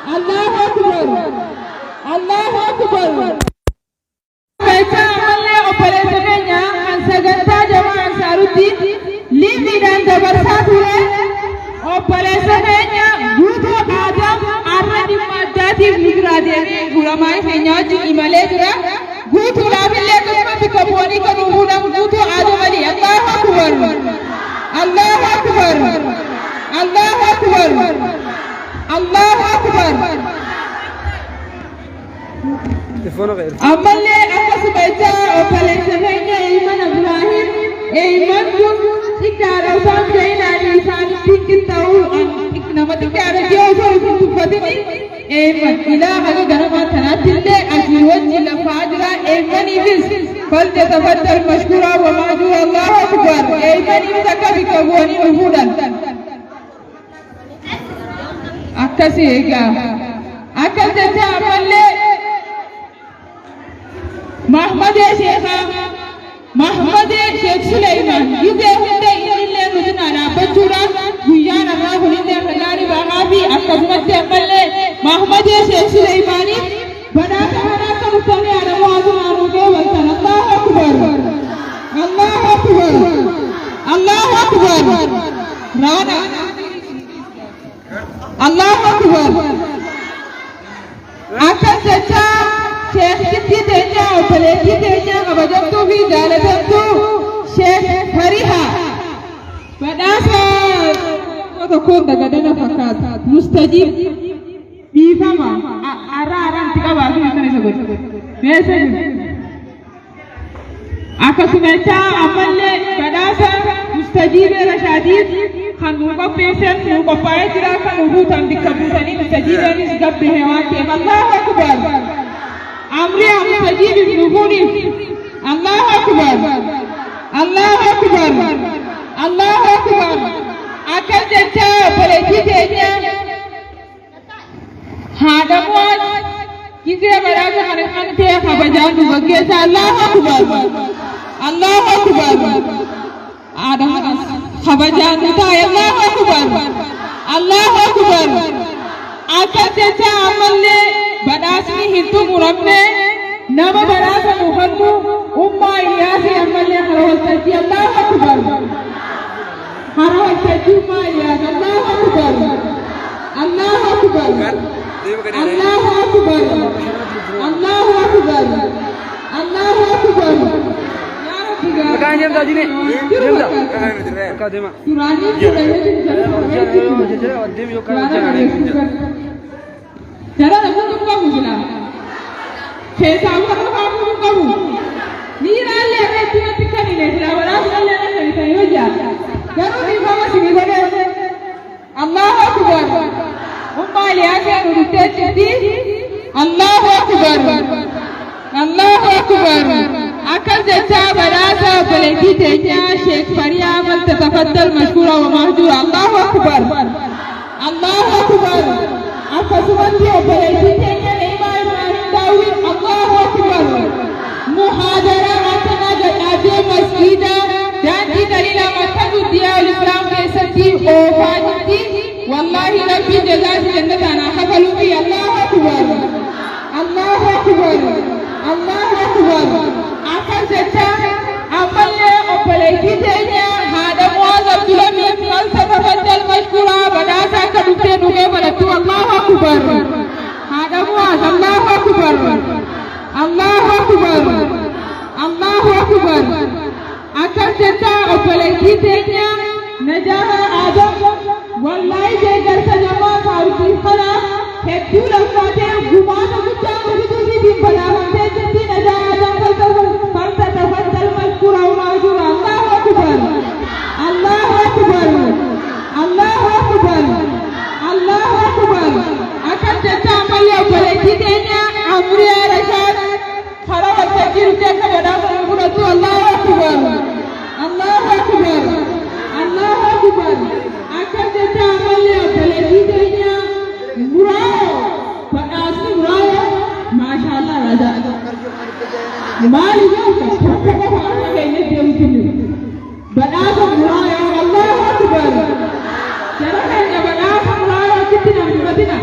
Allahu Akbar. Allahu Akbar. Baca amalle operationnya ansaganta jamaah Ansaaruddin libidan dabarsatule operationnya guutuu Adam arradi maddati migraadeni gulamai fenyaji imaledra guutuu laafille kuma fikaboni kanu hudam guutuu Adam ali Allahu Akbar. Allahu Akbar. Allahu Akbar. Allahu Akbar. Amalle akasbaita operationnya Iman Ibrahim Iman kun ikara samjaina lisan tikitau iknamati kara jawab kutufatini Iman ila haga garama tanatille ajwaj la fajra Iman ibis فليتفضل مشكورا وماجورا الله أكبر Iman ibtaka bikawani uhudan akasiga akazata amalle Mahmud Sheikh Sulaiman yuge hunde ille mudana bachura guyana ma hunde khagari bahabi akazmate amalle Mahmud Sheikh Sulaimani bana ka mutane ana muazuna ruge waltan Allahu Akbar. Allahu Akbar. Allahu Akbar. Rana Allahu Akbar. Akazata Sheikh kitidenya opelekidenya abajantu fi jalatantu Sheikh Fariha badasa ko daga dana fakat mustajib bifama araran tikawa kana sagot message akasumeta amalle badasa mustajib rashadid khanuga pesen nuga paetira kanu tan dikabutani mustajib ni gabbe hewati Allahu Akbar. Amri mustajib ibnuni Allahu Akbar. Allahu Akbar. Allahu Akbar. Akan jata pelekitenya hadamwan kizira baraza hanante khabajan bagesa Allahu Akbar. Allahu Akbar. Adam khabajan ta Allahu Akbar. Allahu Akbar. Akan jata amalle badasni hindu muramme nama badasa muhannu umma iyasi amalle harawaltaji Allahu Akbar. Harawaltaji umma iyasi Allahu Akbar. Allahu Akbar. Allahu Akbar. Allahu Akbar. Allahu Akbar. Makan jam tadi ni. Jam dah. Kau dema. Surani Cara aku kamu sila. Kesa aku kamu. Nira le aku tikkan ni sila. Waras le ni sila ya. Jaru ni bawa sini bade. Allahu Akbar. Umma lihat urute jadi. Allahu Akbar. Allahu Akbar. Akan jasa berasa pelekitnya Sheikh Faria تتفضل مشكورا ومهجورا الله أكبر. Allahu Akbar. Akasubati operationnya Imam Ibrahim Dawid Allahu Akbar. Muhadara atana janabe masjida dan di dalila matabu dia Islam ke sati ofati wallahi rabbi jazaa jannatana hafaluki Allahu Akbar. Allahu Akbar. Allahu Akbar. Akan jata amalle operationnya hada muaz Abdullah bin Tafadhal mashkura badasa kadute nuge balatu Allahu Akbar. Hada muaz Allahu Akbar. Allahu Akbar. Allahu Akbar. Akan jata operationnya najah Adam wallahi jegar sajama sauti khara hedula fate gumana mutta mudu di balawan jadi najah Adam falta tafadhal mashkura wa majura Allahu Akbar. Allahu Akbar. Allahu Akbar. Allahu Akbar. Akan jata amalia operationnya Amriya Rashad khara tajir jaka bada muratu Allahu Akbar. Allahu Akbar. Allahu Akbar. Akan jata amalia operationnya Murao padasni Murao masyaallah raja mali jauh apa ini dia begini badasa Murao Allahu Akbar. Cara kan badasa Murao kitina Madinah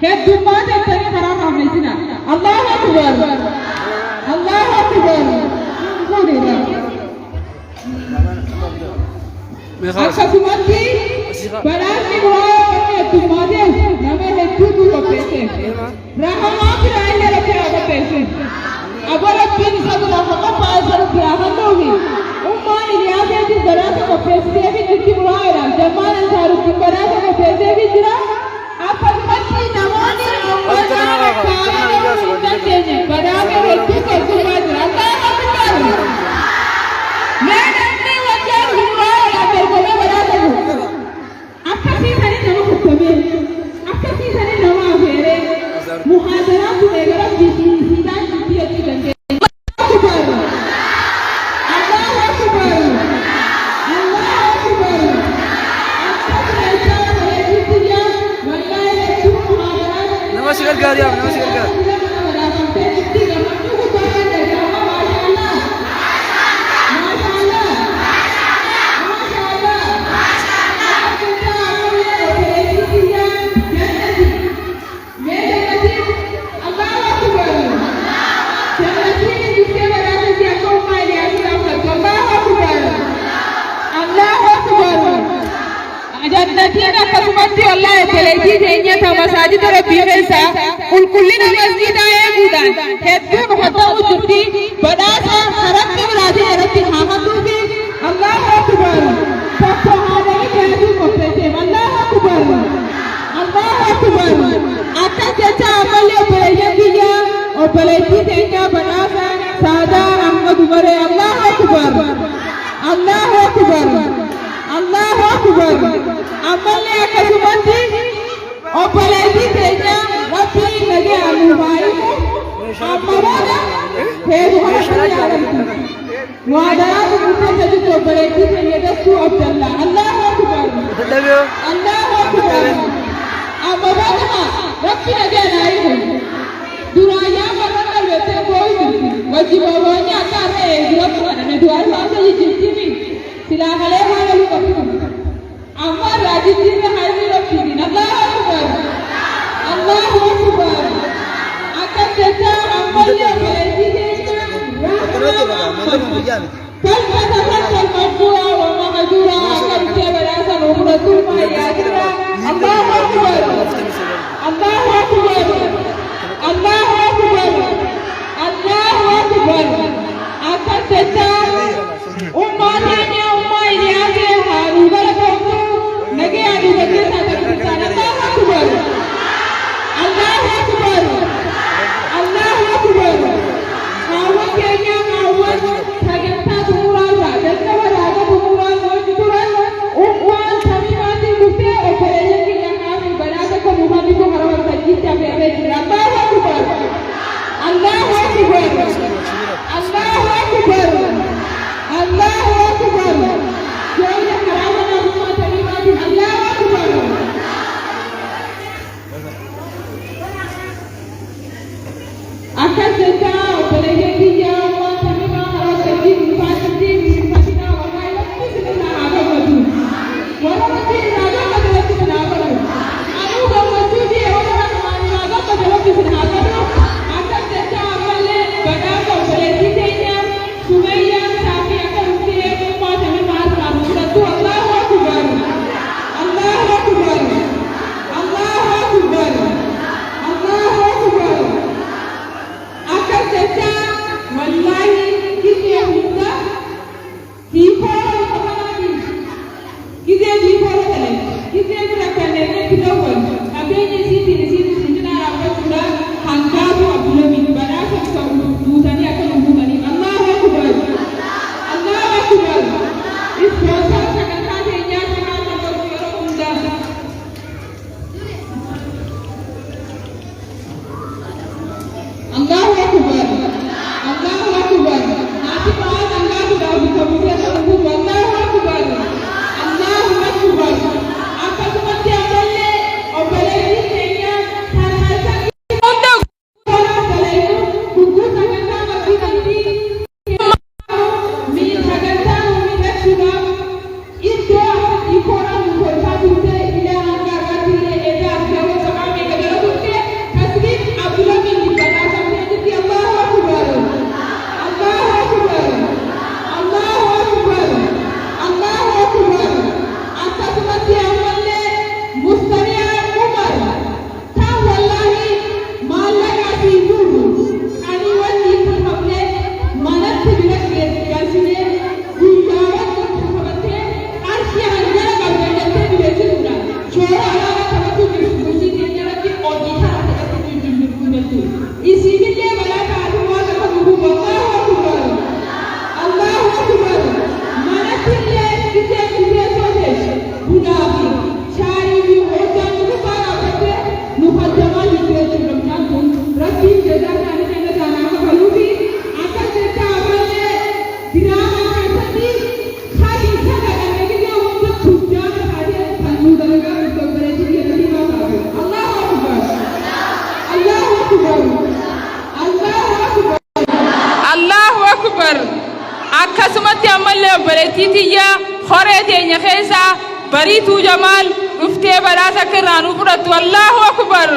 heddummaa jettanii karaa kaafneessina. Allahu akbar. Allahu akbar. Akkasumatti badhaasni bu'aa heddummaatiif nama hedduutu qopheesse. Rahamaa biraa illee rabbi haa qopheesse. Abba rabbiin isa biraa haa qophaa'e isa rabbi haa kennuufi. Ummaan Iliyaaseetiin badhaasa qopheessiteefi itti bu'aadha. Jammaan Ansaaruddin badhaasa qopheesseefi jira. Akkasumatti namoonni ammayyaa rakkaa'anii hin dandeenye badhaasa hedduu keessumaa jira. Allahu akbar. Mee namni wajjin bu'aadha dorgomee badhaasa bu'u. Akkasiisanii nama kukkabee, akkasiisanii nama afeeree, muhaadaraan kun eegala siidaan itti jechuu dandeenya. Jannatiin akkasumatti wallahi teleejii keenyata masaajida rabbii keessa qulqullina masjidaa eeguudhaan hedduun hatamu jirti badhaasa rabbi biraatiin irratti haamatuufi Allahu akbar. Tokko haadhanii keetuu qopheesseef Allahu akbar. Allahu akbar. Akkas jecha ammallee obboleeyyan biyya obboleettii keenya badhaasa saadaa Ahmadu Baree Allahu akbar. Allahu akbar. Allahu akbar. Ammallee akkasumatti obboleettii keenya rabbii nagee aluubaayimu amma booda heeruma kan jaalattu muhaadaraan gurgurteessa jirtu obboleettii keenya Dastuu Abdallaa Allahu akbar. Allahu akbar. Amma booda rabbi nagee alaayimu duraayyaa marra qalbettee boo'i jirti wajji booboonya akka har'a eegiratu kadhame du'aa isaasa jijjiirtiimi silaa malee haaluu qabdu. Amma raajittiin haalli rabbiin Allahu akbar. Allahu akbar. Akka jecha ammallee obboleettii keenya kalfata kan maqbuura wa maqduura akka ittee badhaasa nuufudhatu maayyaatira. Allahu akbar. Allahu akbar. Allahu akbar. Allahu akbar. Akka jecha ummaa keenya ummaa Iliyaasee haaluu gara koomtu nagee aduu gaggeessaa taphisiisaan Allahu akbar. Allahu akbar. Allahu akbar. Kaawwan keenya kaawwan sagantaa xumuraarraa jalqaba raaga xumuraan hojii turan waan samimaatiin dhuftee obboleeyyan keenya kaafii badhaasa akka muhammadii koo mara waltajjiitti afeerree jira. Allahu akbar. Allahu akbar. Allahu akbar. obboleettitiyya horee teenya keessa bariituu jamaal dhuftee badhaasa kirraanuu fudhattu. Allahu akbar.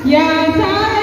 Ya ansara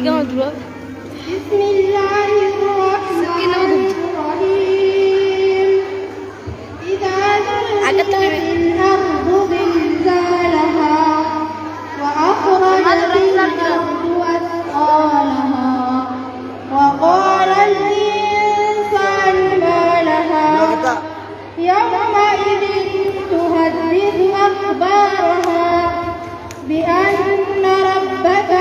بسم الله الرحمن الرحيم إذا زلزلت الأرض زلزالها وأخرجت الأرض أثقالها وقال الإنسان ما لها يومئذ تحدث أخبارها بأن ربك